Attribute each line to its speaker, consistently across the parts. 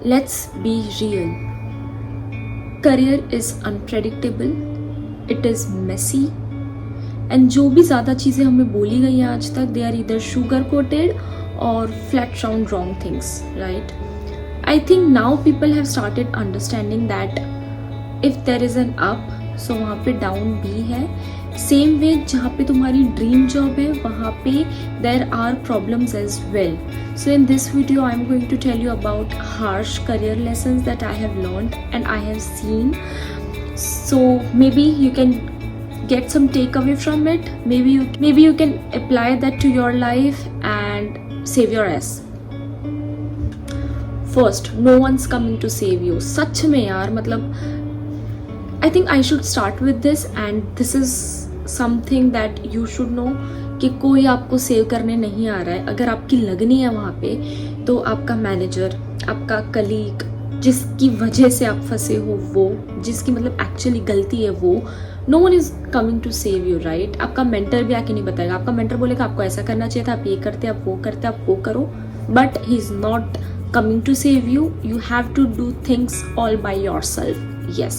Speaker 1: Let's be real. Career is unpredictable, it is messy, and जो भी ज़्यादा चीज़ें हमें बोली गई हैं आज तक, they are either sugar coated or flat round wrong things, right? I think now people have started understanding that if there is an up, so वहाँ पे down भी है. सेम वे जहाँ पे तुम्हारी ड्रीम जॉब है वहाँ पे there are problems as well. So in this video I am going to tell you about harsh career lessons that I have learned and I have seen. So maybe you can get some takeaway from it. Maybe you can apply that to your life and save your ass. First, no one's coming to save you. सच में यार, मतलब I think I should start with this, and this is something that you should know कि कोई आपको save करने नहीं आ रहा है. अगर आपकी लगनी है वहाँ पे, तो आपका मैनेजर, आपका कलीग, जिसकी वजह से आप फंसे हो वो, जिसकी मतलब एक्चुअली गलती है वो, no one is coming to save you, right? आपका मेंटर भी आके नहीं बताएगा. आपका मेंटर बोलेगा आपको ऐसा करना चाहिए था, आप ये करते, आप वो करते, आप वो करो, but he is not coming to save you. You have to do things all by yourself. Yes,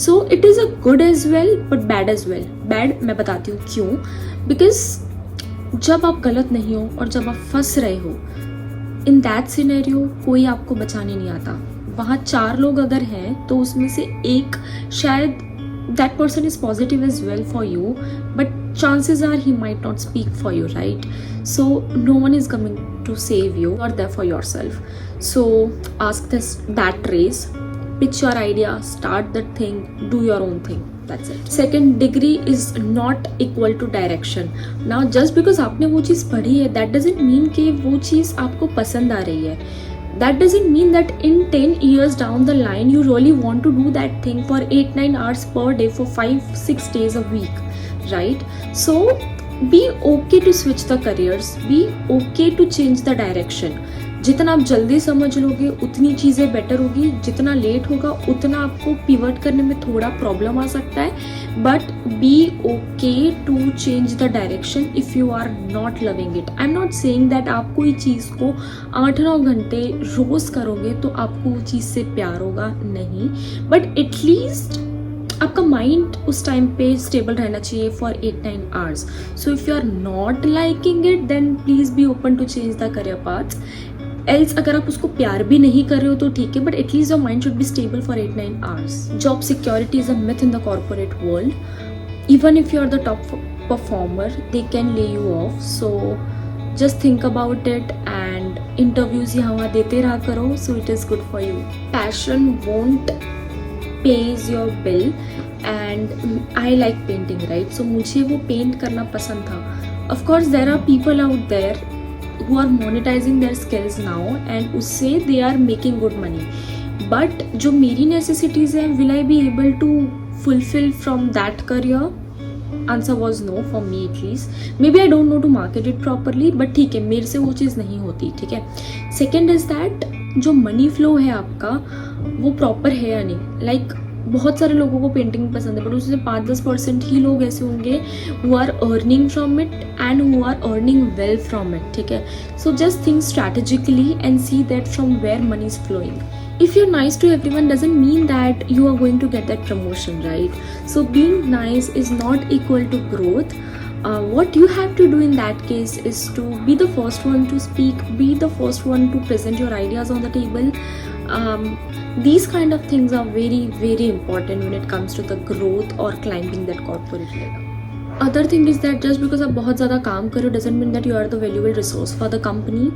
Speaker 1: so it is a good as well but bad as well. Bad मैं बताती हूँ क्यों. Because जब आप गलत नहीं हो और जब आप फंस रहे हो, in that scenario कोई आपको बचाने नहीं आता. वहाँ 4 लोग अगर हैं तो उसमें से एक शायद that person is positive as well for you, but chances are he might not speak for you, right? So no one is coming to save you. You are there for yourself. So ask that race, pitch your idea, start that thing, do your own thing. That's it. Second, degree is not equal to direction. Now just because आपने वो चीज़ पढ़ी है, that doesn't mean कि वो चीज़ आपको पसंद आ रही है. That doesn't mean that in 10 years down the line you really want to do that thing for 8-9 hours per day for 5-6 days a week, right? So be okay to switch the careers, be okay to change the direction. जितना आप जल्दी समझ लोगे उतनी चीज़ें better होगी. जितना late होगा उतना आपको पिवट करने में थोड़ा प्रॉब्लम आ सकता है. But be okay to change the direction if you are not loving it. I am not saying that आप कोई चीज़ को 8-9 घंटे रोज़ करोगे तो आपको वो चीज़ से प्यार होगा, नहीं. बट एटलीस्ट आपका माइंड उस टाइम पे स्टेबल रहना चाहिए for 8-9 hours. So if you are not liking it then please be open to change the career paths. Else अगर आप उसको प्यार भी नहीं कर रहे हो तो ठीक है, but at least your mind should be stable for 8-9 hours. Job security is a myth in the corporate world. Even if you are the top performer they can lay you off. So just think about it and interviews यहाँ वहाँ देते रहा करो. So it is good for you. Passion won't pays your bill and I like painting, right? So मुझे वो paint करना पसंद था. Of course there are people out there who are monetizing their skills now and उससे they are making good money. But जो मेरी necessities हैं, will I be able to fulfill from that career? Answer was no for me at least. Maybe I don't know to market it properly, but ठीक है, मेरे से वो चीज़ नहीं होती, ठीक है. Second is that जो मनी फ्लो है आपका वो प्रॉपर है या नहीं. लाइक बहुत सारे लोगों को पेंटिंग पसंद है, बट उससे 5-10% ही लोग ऐसे होंगे who are earning from it and who are earning well from it, ठीक है. So just think strategically and see that from where money is flowing. If you're nice to everyone doesn't mean that you are going to get that promotion, right? So being nice is not equal to growth. What you have to do in that case is to be the first one to speak, be the first one to present your ideas on the table. These kind of things are very, very important when it comes to the growth or climbing that corporate ladder. Other thing is that just because आप बहुत ज़्यादा काम करो doesn't mean that you are the valuable resource for the company.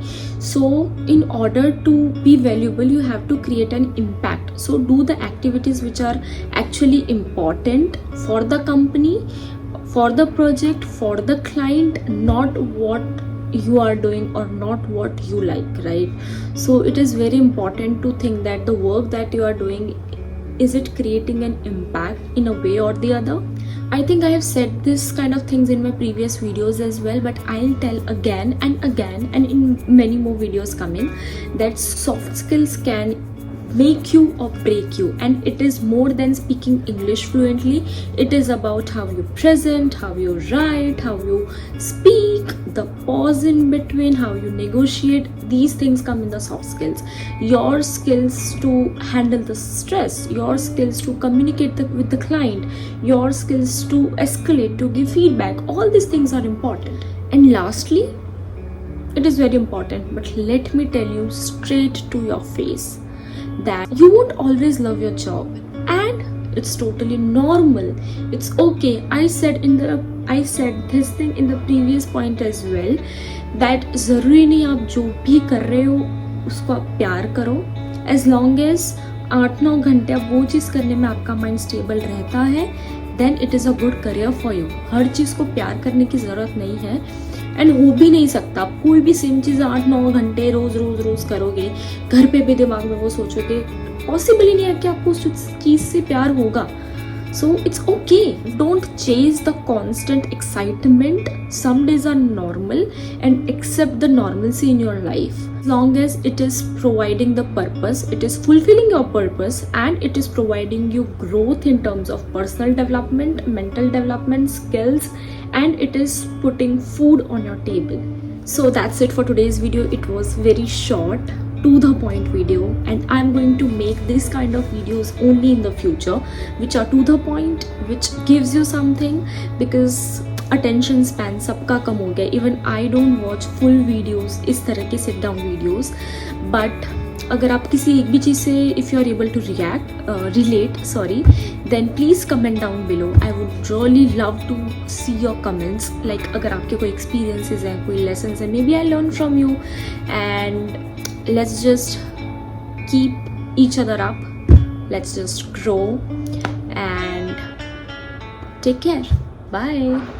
Speaker 1: So in order to be valuable you have to create an impact. So do the activities which are actually important for the company, for the project, for the client, not what you are doing or not what you like, right? So it is very important to think that the work that you are doing, is it creating an impact in a way or the other? I think I have said this kind of things in my previous videos as well, but I'll tell again and again and in many more videos coming that soft skills can make you or break you, and it is more than speaking English fluently. It is about how you present, how you write, how you speak, the pause in between, how you negotiate. These things come in the soft skills. Your skills to handle the stress, your skills to communicate with the client, your skills to escalate, to give feedback, all these things are important. And lastly, it is very important, but let me tell you straight to your face that you won't always love your job, and it's totally normal. It's okay. I said this thing in the previous point as well, that जरूरी नहीं आप जो भी कर रहे हो उसको आप प्यार करो. as long as 8-9 घंटे आप वो चीज़ करने में आपका माइंड स्टेबल रहता है, then it is a good career for you. हर चीज़ को प्यार करने की ज़रूरत नहीं है, एंड हो भी नहीं सकता. आप कोई भी सेम चीज़ 8-9 घंटे रोज करोगे, घर पे भी दिमाग में वो सोचोगे, पॉसिबल ही नहीं है कि आपको उस चीज़ से प्यार होगा. So it's okay. Don't chase the constant excitement. Some days are normal, and accept the normalcy in your life. As long as it is providing the purpose, it is fulfilling your purpose, and it is providing you growth in terms of personal development, mental development, skills, and it is putting food on your table. So that's it for today's video. It was very short, to the point video, and I'm going to make this kind of videos only in the future, which are to the point, which gives you something, because attention span सबका कम हो गया. Even I don't watch full videos, इस तरह के sit down videos, but अगर आप किसी एक भी चीज़ से if you are able to relate, then please comment down below. I would really love to see your comments. Like अगर आपके कोई experiences हैं, कोई lessons हैं, maybe I learn from you, and let's just keep each other up. Let's just grow and take care. Bye.